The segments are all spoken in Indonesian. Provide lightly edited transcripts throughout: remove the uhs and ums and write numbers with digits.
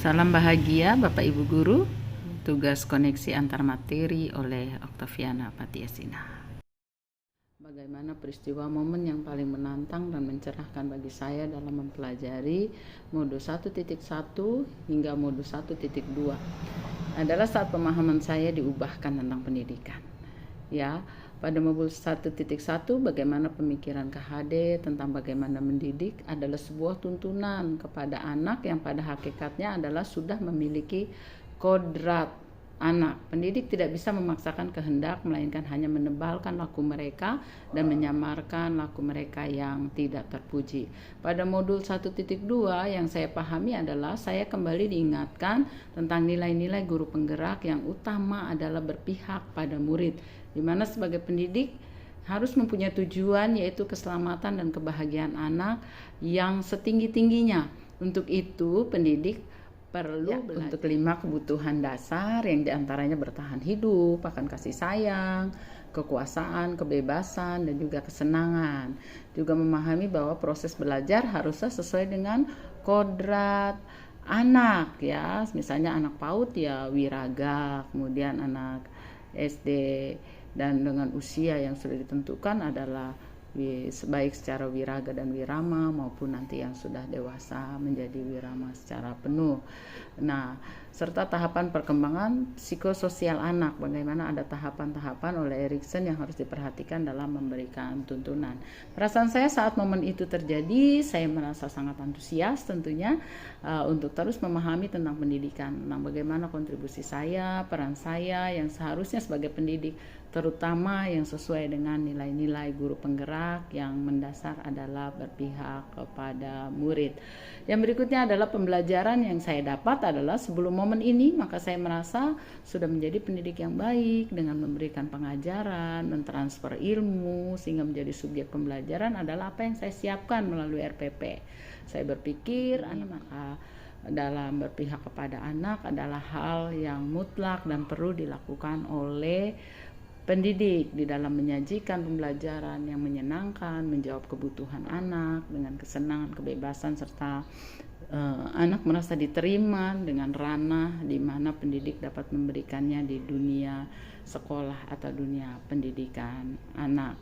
Salam bahagia Bapak Ibu Guru. Tugas koneksi antar materi oleh Oktaviana Patiasina. Bagaimana peristiwa momen yang paling menantang dan mencerahkan bagi saya dalam mempelajari modul 1.1 hingga modul 1.2 adalah saat pemahaman saya diubahkan tentang pendidikan. Ya, pada modul 1.1 bagaimana pemikiran KHD tentang bagaimana mendidik adalah sebuah tuntunan kepada anak yang pada hakikatnya adalah sudah memiliki kodrat anak. Pendidik tidak bisa memaksakan kehendak, melainkan hanya menebalkan laku mereka dan menyamarkan laku mereka yang tidak terpuji. Pada modul 1.2 yang saya pahami adalah saya kembali diingatkan tentang nilai-nilai guru penggerak yang utama adalah berpihak pada murid, di mana sebagai pendidik harus mempunyai tujuan yaitu keselamatan dan kebahagiaan anak yang setinggi-tingginya. Untuk itu pendidik perlu untuk 5 kebutuhan dasar yang diantaranya bertahan hidup, akan kasih sayang, kekuasaan, kebebasan, dan juga kesenangan. Juga memahami bahwa proses belajar harusnya sesuai dengan kodrat anak, ya. Misalnya anak PAUD ya wiraga, kemudian anak SD dan dengan usia yang sudah ditentukan adalah baik secara wiraga dan wirama maupun nanti yang sudah dewasa menjadi wirama secara penuh. Nah, serta tahapan perkembangan psikososial anak, bagaimana ada tahapan-tahapan oleh Erikson yang harus diperhatikan dalam memberikan tuntunan. Perasaan saya saat momen itu terjadi, saya merasa sangat antusias tentunya untuk terus memahami tentang pendidikan, tentang bagaimana kontribusi saya, peran saya yang seharusnya sebagai pendidik, terutama yang sesuai dengan nilai-nilai guru penggerak yang mendasar adalah berpihak kepada murid. Yang berikutnya adalah pembelajaran yang saya dapat adalah sebelum momen ini maka saya merasa sudah menjadi pendidik yang baik dengan memberikan pengajaran, mentransfer ilmu sehingga menjadi subjek pembelajaran adalah apa yang saya siapkan melalui RPP. Saya berpikir maka dalam berpihak kepada anak adalah hal yang mutlak dan perlu dilakukan oleh pendidik di dalam menyajikan pembelajaran yang menyenangkan, menjawab kebutuhan anak dengan kesenangan, kebebasan, serta anak merasa diterima dengan ranah di mana pendidik dapat memberikannya di dunia sekolah atau dunia pendidikan anak.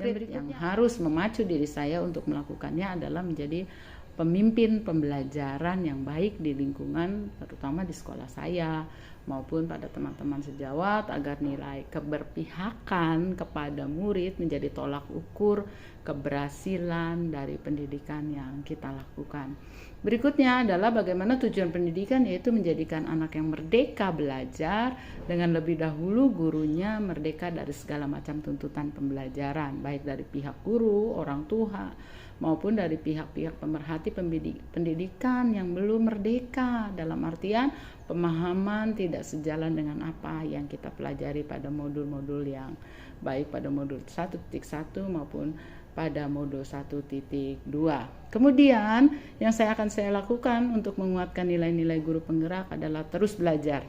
Yang harus memacu diri saya untuk melakukannya adalah menjadi pemimpin pembelajaran yang baik di lingkungan, terutama di sekolah saya maupun pada teman-teman sejawat, agar nilai keberpihakan kepada murid menjadi tolak ukur keberhasilan dari pendidikan yang kita lakukan. Berikutnya adalah bagaimana tujuan pendidikan, yaitu menjadikan anak yang merdeka belajar dengan lebih dahulu gurunya merdeka dari segala macam tuntutan pembelajaran, baik dari pihak guru, orang tua, maupun dari pihak-pihak pemerhati pendidikan yang belum merdeka, dalam artian pemahaman tidak sejalan dengan apa yang kita pelajari pada modul-modul yang baik pada modul 1.1 maupun pada modul 1.2. Kemudian yang akan saya lakukan untuk menguatkan nilai-nilai guru penggerak adalah terus belajar,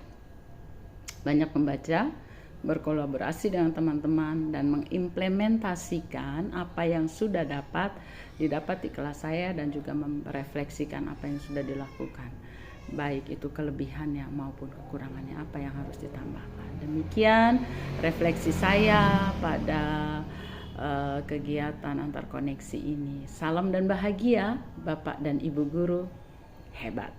banyak membaca, berkolaborasi dengan teman-teman, dan mengimplementasikan apa yang sudah didapat di kelas saya dan juga merefleksikan apa yang sudah dilakukan, baik itu kelebihannya maupun kekurangannya, apa yang harus ditambahkan. Demikian refleksi saya pada kegiatan antar koneksi ini. Salam dan bahagia Bapak dan Ibu Guru hebat.